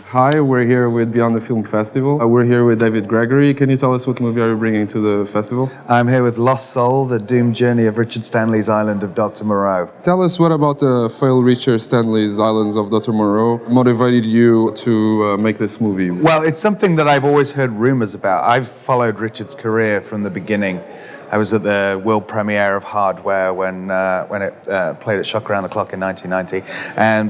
Hi, we're here with Beyond the Film Festival. We're here with David Gregory. Can you tell us what movie are you bringing to the festival? I'm here with Lost Soul, the doomed journey of Richard Stanley's Island of Dr. Moreau. Tell us what about the failed Richard Stanley's Islands of Dr. Moreau motivated you to make this movie? Well, it's something that I've always heard rumors about. I've followed Richard's career from the beginning. I was at the world premiere of Hardware when it played at Shock Around the Clock in 1990, and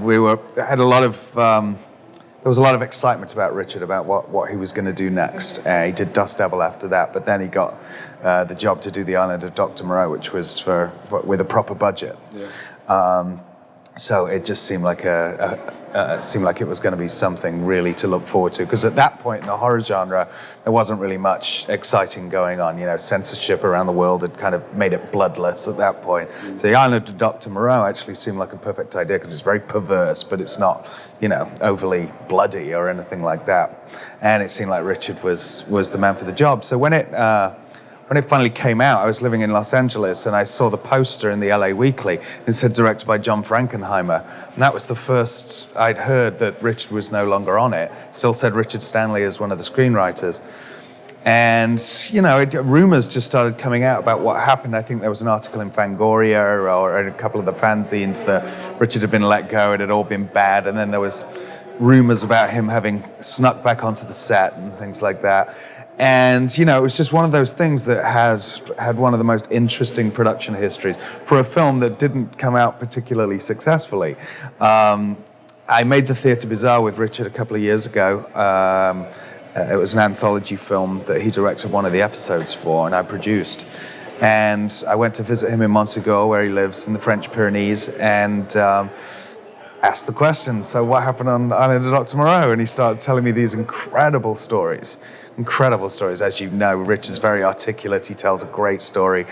there was a lot of excitement about Richard, about what he was going to do next. He did Dust Devil after that, but then he got the job to do The Island of Dr. Moreau, which was with a proper budget. Yeah. So it just seemed like it was going to be something really to look forward to. Because at that point in the horror genre, there wasn't really much exciting going on. You know, censorship around the world had kind of made it bloodless at that point. So The Island of Dr. Moreau actually seemed like a perfect idea because it's very perverse, but it's not, overly bloody or anything like that. And it seemed like Richard was the man for the job. So when it finally came out, I was living in Los Angeles and I saw the poster in the LA Weekly. It said directed by John Frankenheimer. And that was the first I'd heard that Richard was no longer on it. Still said Richard Stanley as one of the screenwriters. And, rumors just started coming out about what happened. I think there was an article in Fangoria or a couple of the fanzines that Richard had been let go, it had all been bad. And then there was rumors about him having snuck back onto the set and things like that. And, it was just one of those things that had one of the most interesting production histories for a film that didn't come out particularly successfully. I made The Theatre Bizarre with Richard a couple of years ago. It was an anthology film that he directed one of the episodes for, and I produced. And I went to visit him in Montreal, where he lives in the French Pyrenees, and asked the question, so what happened on Island of Dr. Moreau? And he started telling me these incredible stories. As you know, Richard's very articulate, he tells a great story.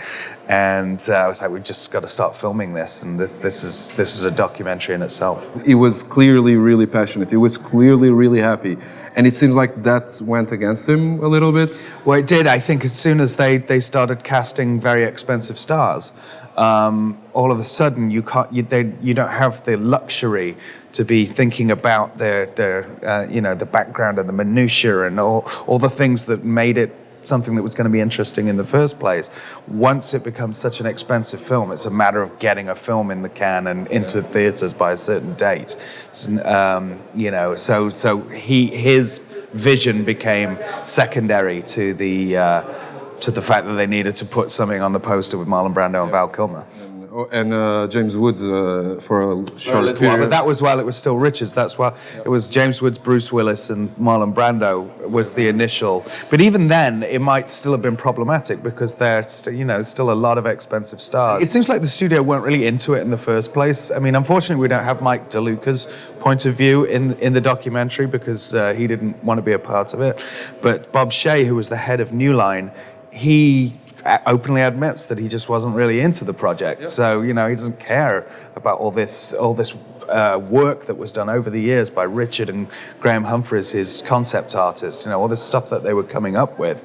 And I was like, we've just got to start filming this, and this is a documentary in itself. He was clearly really passionate, he was clearly really happy. And it seems like that went against him a little bit. Well, it did. I think as soon as they started casting very expensive stars, all of a sudden you don't have the luxury to be thinking about the background and the minutiae and all the things that made it something that was going to be interesting in the first place. Once it becomes such an expensive film, it's a matter of getting a film in the can and into theaters by a certain date. So his vision became secondary to the fact that they needed to put something on the poster with Marlon Brando and Val Kilmer. And James Woods for a short period. But that was while it was still Richards. That's why it was James Woods, Bruce Willis, and Marlon Brando was the initial. But even then, it might still have been problematic because there's still a lot of expensive stars. It seems like the studio weren't really into it in the first place. I mean, unfortunately, we don't have Mike DeLuca's point of view in the documentary because he didn't want to be a part of it. But Bob Shea, who was the head of New Line, he openly admits that he just wasn't really into the project. Yep. So, he doesn't care about all this work that was done over the years by Richard and Graham Humphreys, his concept artist, all this stuff that they were coming up with.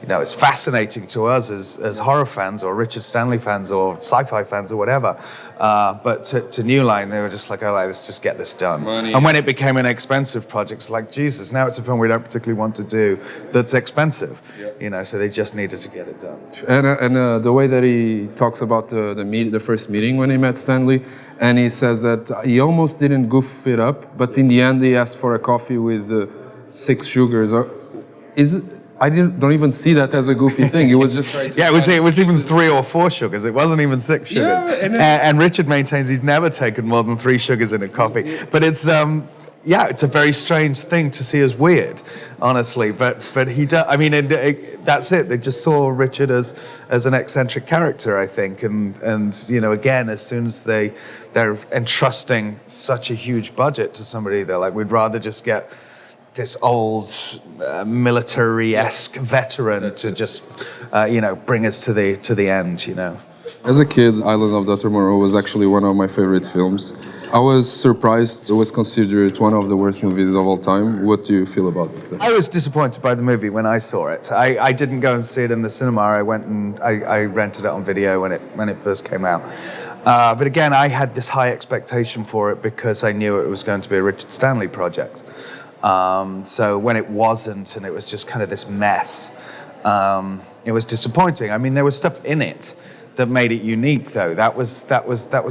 It's fascinating to us as horror fans or Richard Stanley fans or sci-fi fans or whatever. But to New Line, they were just like, all right, let's just get this done. Money. And when it became an expensive project, it's like, Jesus, now it's a film we don't particularly want to do that's expensive. Yep. So they just needed to get it done. And the way that he talks about the first meeting when he met Stanley, and he says that he almost didn't goof it up, but in the end he asked for a coffee with 6 sugars. I don't even see that as a goofy thing. It was just trying to... Yeah, it was even 3 or 4 sugars. It wasn't even 6 sugars. Yeah, and Richard maintains he's never taken more than 3 sugars in a coffee. But it's a very strange thing to see as weird, honestly. But he does. I mean, that's it. They just saw Richard as an eccentric character, I think. And again, as soon as they're entrusting such a huge budget to somebody, they're like, we'd rather just get this old military-esque veteran to just bring us to the end. As a kid, Island of Dr. Moreau was actually one of my favorite films. I was surprised it was considered one of the worst movies of all time. What do you feel about that? I was disappointed by the movie when I saw it. I didn't go and see it in the cinema. I went and I rented it on video when it first came out. But again, I had this high expectation for it because I knew it was going to be a Richard Stanley project. So when it wasn't, and it was just kind of this mess, it was disappointing. I mean, there was stuff in it that made it unique, though. That was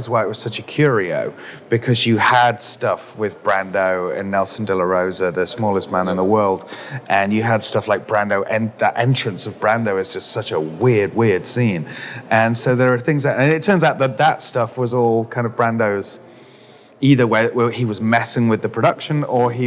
why it was such a curio, because you had stuff with Brando and Nelson de la Rosa, the smallest man in the world, and you had stuff like Brando, and that entrance of Brando is just such a weird scene. And so there are things that, and it turns out that stuff was all kind of Brando's, either where he was messing with the production, or he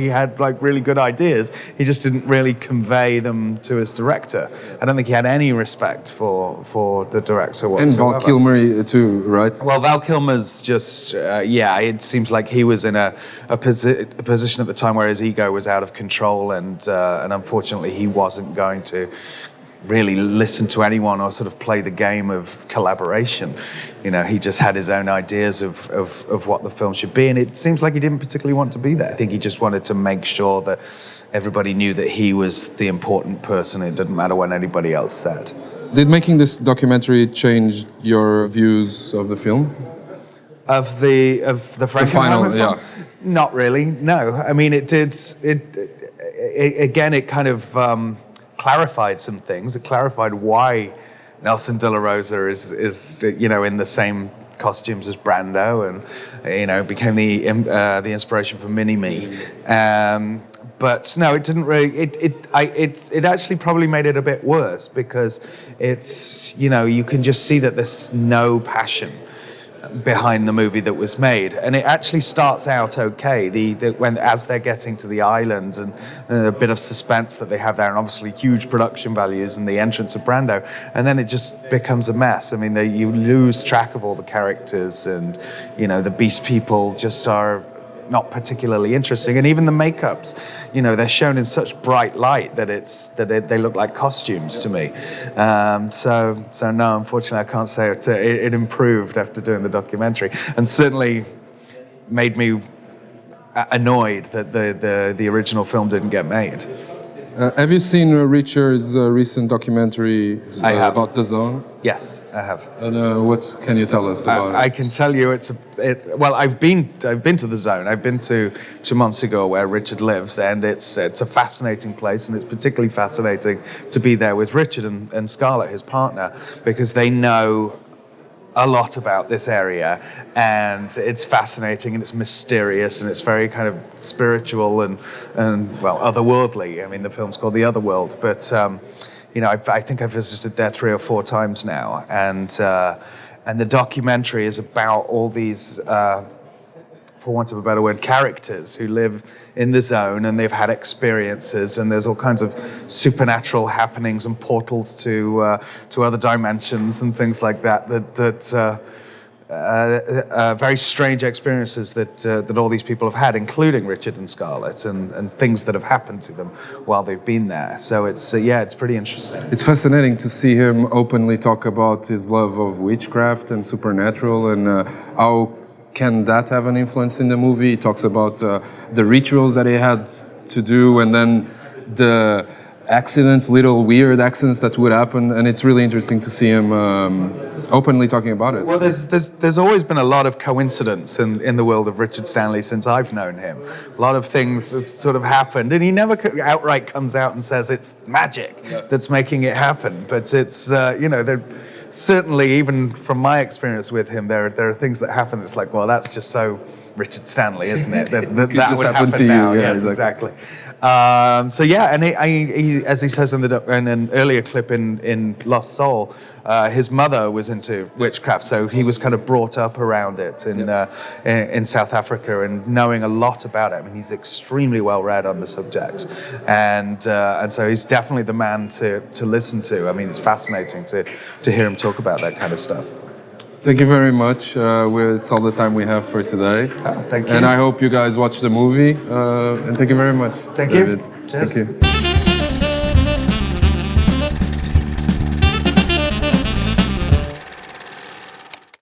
had like really good ideas. He just didn't really convey them to his director. I don't think he had any respect for the director whatsoever. And Val Kilmer too, right? Well, Val Kilmer's just, it seems like he was in a position at the time where his ego was out of control, and unfortunately he wasn't going to really listen to anyone or sort of play the game of collaboration. You know, he just had his own ideas of what the film should be, and it seems like he didn't particularly want to be there. I think he just wanted to make sure that everybody knew that he was the important person. It didn't matter what anybody else said. Did making this documentary change your views of the film? Of the Frankenheimer film? Yeah. Not really, no. I mean, it did, again, it kind of clarified some things. It clarified why Nelson de la Rosa is in the same costumes as Brando, and became the inspiration for Mini-Me. But no, it didn't really. It actually probably made it a bit worse, because it's you can just see that there's no passion behind the movie that was made, and it actually starts out okay. As they're getting to the islands, and a bit of suspense that they have there, and obviously huge production values, and the entrance of Brando, and then it just becomes a mess. I mean, you lose track of all the characters, and the Beast People just are not particularly interesting, and even the makeups, they're shown in such bright light that they look like costumes to me. So no, unfortunately, I can't say it improved after doing the documentary, and certainly made me annoyed that the original film didn't get made. Have you seen Richard's recent documentary about the zone? Yes, I have. And what can you tell us about it? I can tell you I've been to the zone. I've been to Montreal, where Richard lives, and it's a fascinating place, and it's particularly fascinating to be there with Richard and Scarlett, his partner, because they know a lot about this area, and it's fascinating, and it's mysterious, and it's very kind of spiritual and otherworldly. I mean, the film's called The Otherworld, but I think I've visited there 3 or 4 times now, and the documentary is about all these, for want of a better word, characters who live in the zone, and they've had experiences, and there's all kinds of supernatural happenings and portals to other dimensions and things like that very strange experiences that all these people have had, including Richard and Scarlett, and things that have happened to them while they've been there. So it's pretty interesting. It's fascinating to see him openly talk about his love of witchcraft and supernatural, and how can that have an influence in the movie. He talks about the rituals that he had to do, and then the little weird accidents that would happen, and it's really interesting to see him openly talking about it. Well, there's always been a lot of coincidence in the world of Richard Stanley since I've known him. A lot of things have sort of happened, and he never outright comes out and says it's magic that's making it happen. But it's certainly, even from my experience with him, there are things that happen that's like, well, that's just so Richard Stanley, isn't it? That would happen to now. You. Yeah, yes, exactly. And he, as he says in an earlier clip in Lost Soul, his mother was into witchcraft, so he was kind of brought up around it in South Africa, and knowing a lot about it. I mean, he's extremely well read on the subject, and so he's definitely the man to listen to. I mean, it's fascinating to hear him talk about that kind of stuff. Thank you very much. It's all the time we have for today. Thank you. And I hope you guys watch the movie. And thank you very much. Thank David. you. Cheers. Thank you.